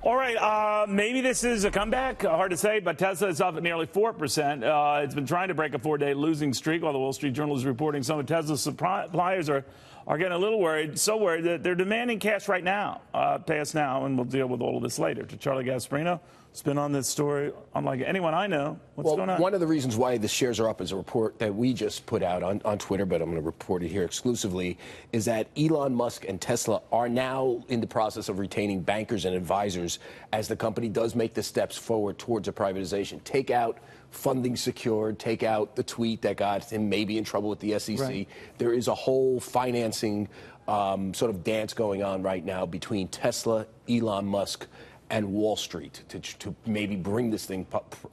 All right, maybe this is a comeback. Hard to say, but Tesla is up at nearly 4%. It's been trying to break a 4-day losing streak, while the Wall Street Journal is reporting some of Tesla's suppliers are getting a little worried, so worried that they're demanding cash right now. Pay us now, and we'll deal with all of this later. To Charlie Gasparino, who's been on this story unlike anyone I know. What's going on? One of the reasons why the shares are up is a report that we just put out on Twitter, but I'm going to report it here exclusively, is that Elon Musk and Tesla are now in the process of retaining bankers and advisors as the company does make the steps forward towards a privatization. Take out funding secured, take out the tweet that got him maybe in trouble with the SEC. Right. There is a whole financing sort of dance going on right now between Tesla, Elon Musk, and Wall Street to maybe bring this thing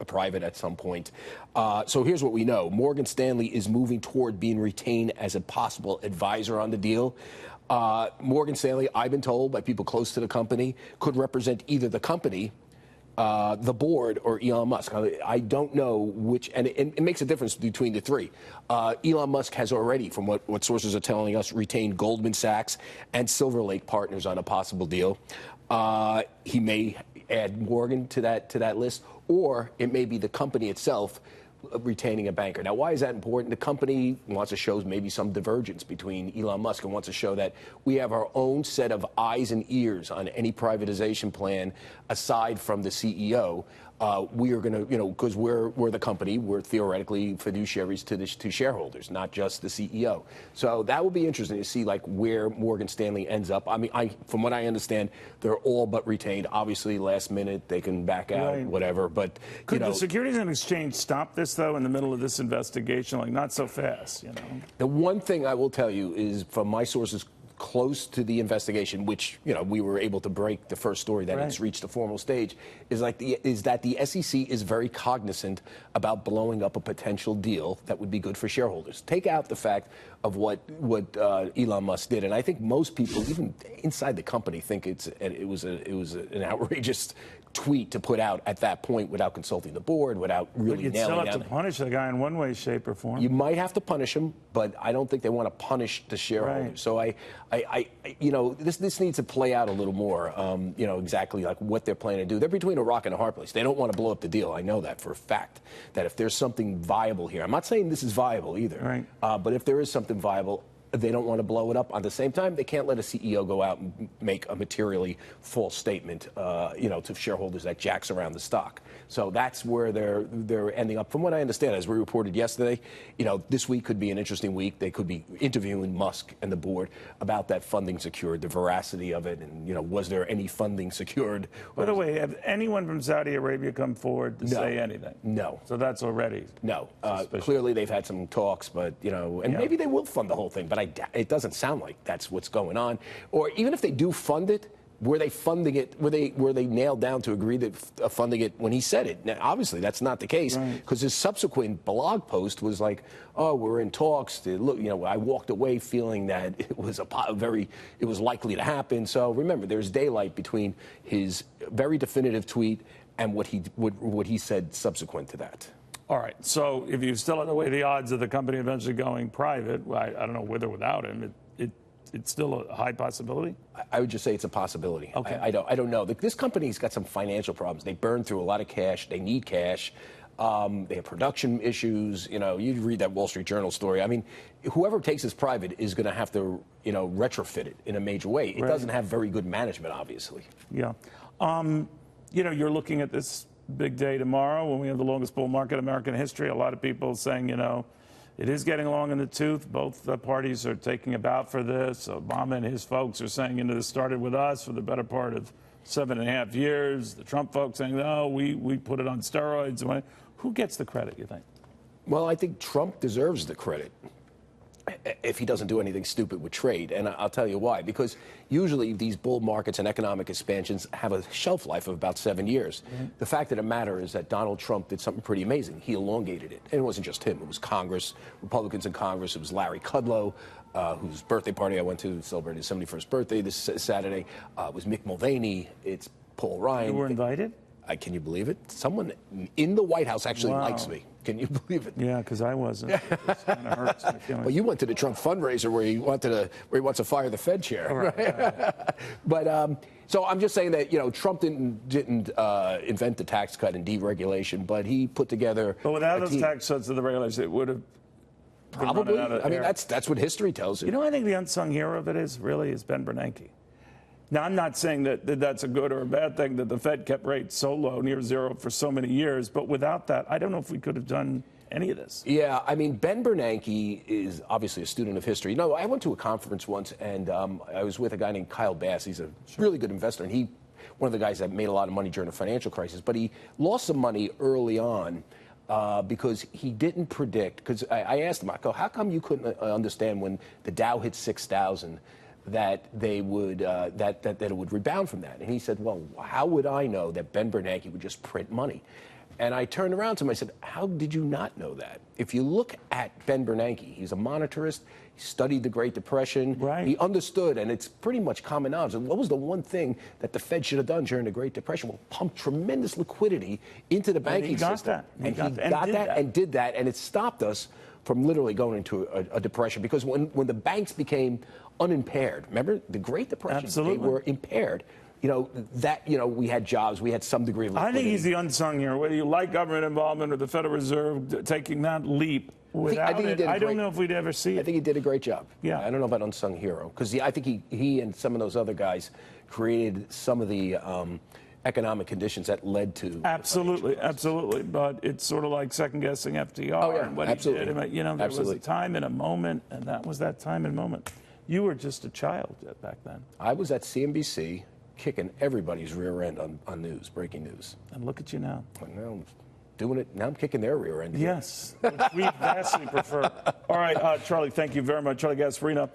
private at some point. So here's what we know. Morgan Stanley is moving toward being retained as a possible advisor on the deal. Morgan Stanley, I've been told by people close to the company, could represent either the company, the board, or Elon Musk. I don't know which, and it makes a difference between the three. Elon Musk has already, from what sources are telling us, retained Goldman Sachs and Silver Lake Partners on a possible deal. He may add Morgan to that list, or it may be the company itself retaining a banker. Now, why is that important? The company wants to show maybe some divergence between Elon Musk and wants to show that we have our own set of eyes and ears on any privatization plan aside from the CEO. We are going to, because we're the company, we're theoretically fiduciaries to shareholders, not just the CEO. So that will be interesting to see, like, where Morgan Stanley ends up. I mean, from what I understand, they're all but retained. Obviously, last minute they can back out, right, whatever. But could the Securities and Exchange stop this though in the middle of this investigation? Like, not so fast, The one thing I will tell you is, from my sources close to the investigation, which we were able to break the first story that it's reached a formal stage, is that the SEC is very cognizant about blowing up a potential deal that would be good for shareholders. Take out the fact of what Elon Musk did, and I think most people, even inside the company, think it was an outrageous tweet to put out at that point without consulting the board, without really nailing down. But you'd still have to punish the guy in one way, shape, or form. You might have to punish him, but I don't think they want to punish the shareholders. Right. So this needs to play out a little more. Exactly like what they're planning to do. They're between a rock and a hard place. They don't want to blow up the deal. I know that for a fact. That if there's something viable here, I'm not saying this is viable either. Right. But if there is something viable, they don't want to blow it up. At the same time, they can't let a CEO go out and make a materially false statement, to shareholders that jacks around the stock. So that's where they're ending up. From what I understand, as we reported yesterday, this week could be an interesting week. They could be interviewing Musk and the board about that funding secured, the veracity of it, and was there any funding secured? By the way, have anyone from Saudi Arabia come forward to say anything? No. So that's already clearly they've had some talks, but maybe they will fund the whole thing. But it doesn't sound like that's what's going on. Or even if they do fund it, were they funding it? Were they nailed down to agree that funding it when he said it? Now, obviously, that's not the case, because his subsequent blog post was like, "Oh, we're in talks. Look, I walked away feeling that it was it was likely to happen." So remember, there's daylight between his very definitive tweet and what he said subsequent to that. All right. So if you still have to weigh the odds of the company eventually going private, I don't know, with or without him, it's still a high possibility? I would just say it's a possibility. Okay. I don't know. This company's got some financial problems. They burn through a lot of cash. They need cash. They have production issues. You read that Wall Street Journal story. I mean, whoever takes this private is going to have to, retrofit it in a major way. It doesn't have very good management, obviously. Yeah. You're looking at this big day tomorrow when we have the longest bull market in American history. A lot of people saying, it is getting long in the tooth. Both parties are taking a bow for this. Obama and his folks are saying, this started with us for the better part of 7.5 years. The Trump folks saying, no, we put it on steroids. Who gets the credit, you think? Well, I think Trump deserves the credit if he doesn't do anything stupid with trade. And I'll tell you why. Because usually these bull markets and economic expansions have a shelf life of about 7 years. The fact of the matter is that Donald Trump did something pretty amazing. He elongated it. And it wasn't just him. It was Congress, Republicans in Congress. It was Larry Kudlow, whose birthday party I went to celebrate his 71st birthday this Saturday. It was Mick Mulvaney. It's Paul Ryan. You were invited? Can you believe it? Someone in the White House actually likes me. Can you believe it? Yeah, because I wasn't. It kind of hurts my feelings. Well, you went to the Trump fundraiser where he wants to fire the Fed chair. Right. But So I'm just saying that, Trump didn't invent the tax cut and deregulation, but he put together. But without those tax cuts and the regulations, it would have probably. I mean, that's what history tells you. You know, I think the unsung hero of it is Ben Bernanke. Now, I'm not saying that that's a good or a bad thing that the Fed kept rates so low, near zero, for so many years. But without that, I don't know if we could have done any of this. Yeah, I mean, Ben Bernanke is obviously a student of history. I went to a conference once, and I was with a guy named Kyle Bass. He's a really good investor, and one of the guys that made a lot of money during the financial crisis. But he lost some money early on because he didn't predict. Because I asked him, I go, how come you couldn't understand when the Dow hit 6,000? That they would that it would rebound from that, and he said, "Well, how would I know that Ben Bernanke would just print money?" And I turned around to him. I said, "How did you not know that? If you look at Ben Bernanke, he's a monetarist. He studied the Great Depression. Right. He understood, and it's pretty much common knowledge. And what was the one thing that the Fed should have done during the Great Depression? Well, pump tremendous liquidity into the banking system. He got that and did that, and it stopped us from literally going into a depression because when the banks became unimpaired. Remember the Great Depression? Absolutely. They were impaired. We had jobs, we had some degree of liquidity. I think he's the unsung hero. Whether you like government involvement or the Federal Reserve taking that leap, without I don't know if we'd ever see it. I think he did a great job. Yeah. I don't know about unsung hero because I think he and some of those other guys created some of the economic conditions that led to absolutely. But it's sort of like second guessing FDR and what absolutely. he did. There was a time and a moment, and that was that time and moment. You were just a child back then. I was at CNBC kicking everybody's rear end on news, breaking news. And look at you now. Now I'm doing it. Now I'm kicking their rear end. Yes, which we vastly prefer. All right, Charlie, thank you very much. Charlie Gasparino.